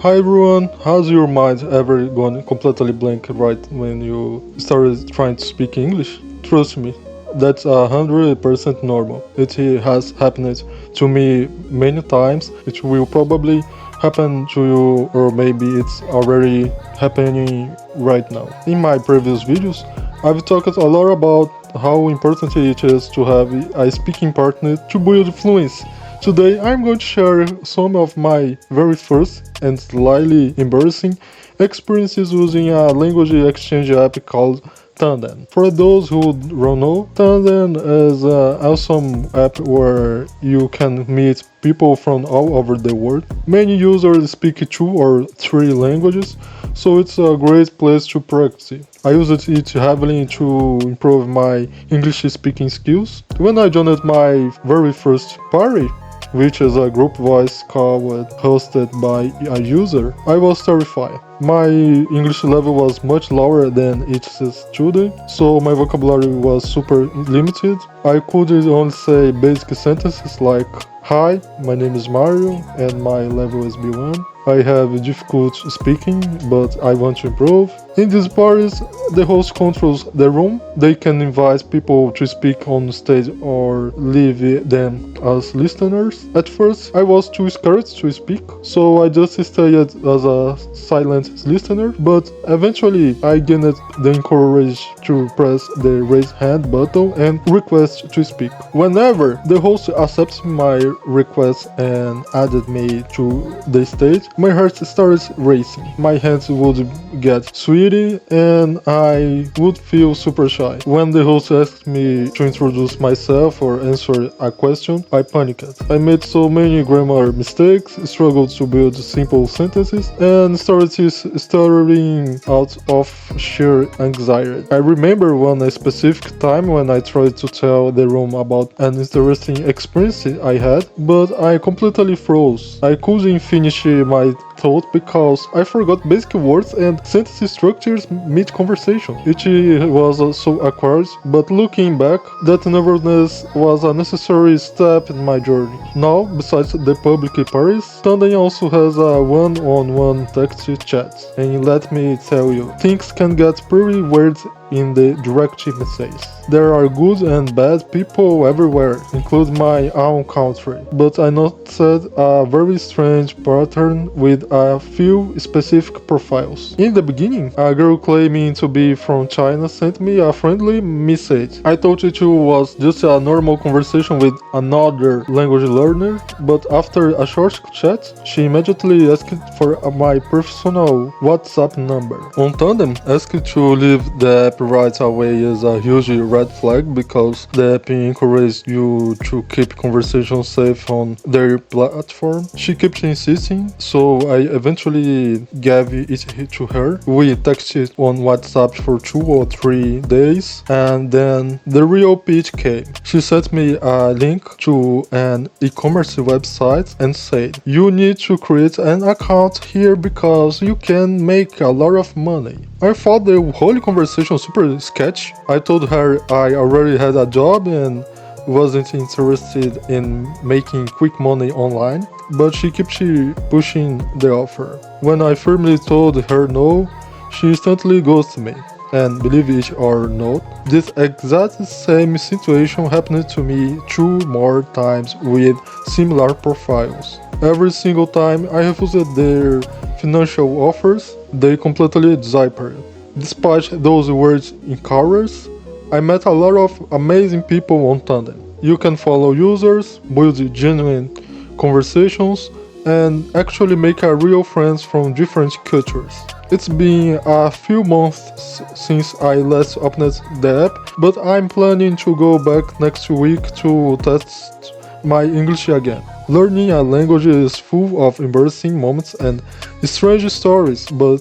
Hi everyone, has your mind ever gone completely blank right when you started trying to speak English? Trust me, that's 100% normal. It has happened to me many times. It will probably happen to you, or maybe it's already happening right now. In my previous videos, I've talked a lot about how important it is to have a speaking partner to build fluency. Today I'm going to share some of my very first and slightly embarrassing experiences using a language exchange app called Tandem. For those who don't know, Tandem is an awesome app where you can meet people from all over the world. Many users speak 2 or 3 languages, so it's a great place to practice. I used it heavily to improve my English speaking skills. When I joined my very first party, which is a group voice call hosted by a user, I was terrified. My English level was much lower than it is today, so my vocabulary was super limited. I could only say basic sentences like, "Hi, my name is Mario and my level is B1. I have difficulty speaking, but I want to improve." In these parties, the host controls the room. They can invite people to speak on stage or leave them as listeners. At first, I was too scared to speak, so I just stayed as a silent listener, but eventually I gained the courage to press the raise hand button and request to speak. Whenever the host accepts my request and added me to the stage, my heart started racing. My hands would get sweaty and I would feel super shy. When the host asked me to introduce myself or answer a question, I panicked. I made so many grammar mistakes, struggled to build simple sentences, and started stuttering out of sheer anxiety. I remember one specific time when I tried to tell the room about an interesting experience I had, but I completely froze. I couldn't finish my thought because I forgot basic words and sentence structures mid-conversation. It was so awkward, but looking back, that nervousness was a necessary step in my journey. Now, besides the public parties, Tandem also has a one-on-one text chat. And let me tell you, things can get pretty weird in the direct message. There are good and bad people everywhere, including my own country. But I noticed a very strange pattern with a few specific profiles. In the beginning, a girl claiming to be from China sent me a friendly message. I thought it was just a normal conversation with another language learner, but after a short chat, she immediately asked for my personal WhatsApp number. On Tandem, asked to leave the app right away is a huge red flag because the app encourages you to keep conversations safe on their platform. She kept insisting, so I eventually gave it to her. We texted on WhatsApp for 2 or 3 days, and then the real pitch came. She sent me a link to an e-commerce website and said, "You need to create an account here because you can make a lot of money." I thought the whole conversation super sketchy. I told her I already had a job and wasn't interested in making quick money online, but she kept pushing the offer. When I firmly told her no, she instantly ghosted me. And believe it or not, this exact same situation happened to me 2 more times with similar profiles. Every single time I refused their financial offers, they completely disappeared. Despite those words encouraged, I met a lot of amazing people on Tandem. You can follow users, build genuine conversations, and actually make a real friends from different cultures. It's been a few months since I last opened the app, but I'm planning to go back next week to test my English again. Learning a language is full of embarrassing moments and strange stories, but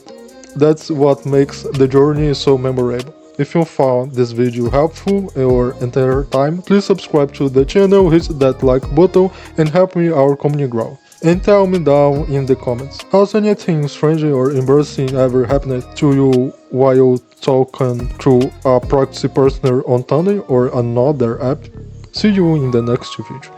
that's what makes the journey so memorable. If you found this video helpful or entertaining, please subscribe to the channel, hit that like button and help me our community grow. And tell me down in the comments, has anything strange or embarrassing ever happened to you while talking to a proxy partner on Tandem or another app? See you in the next video.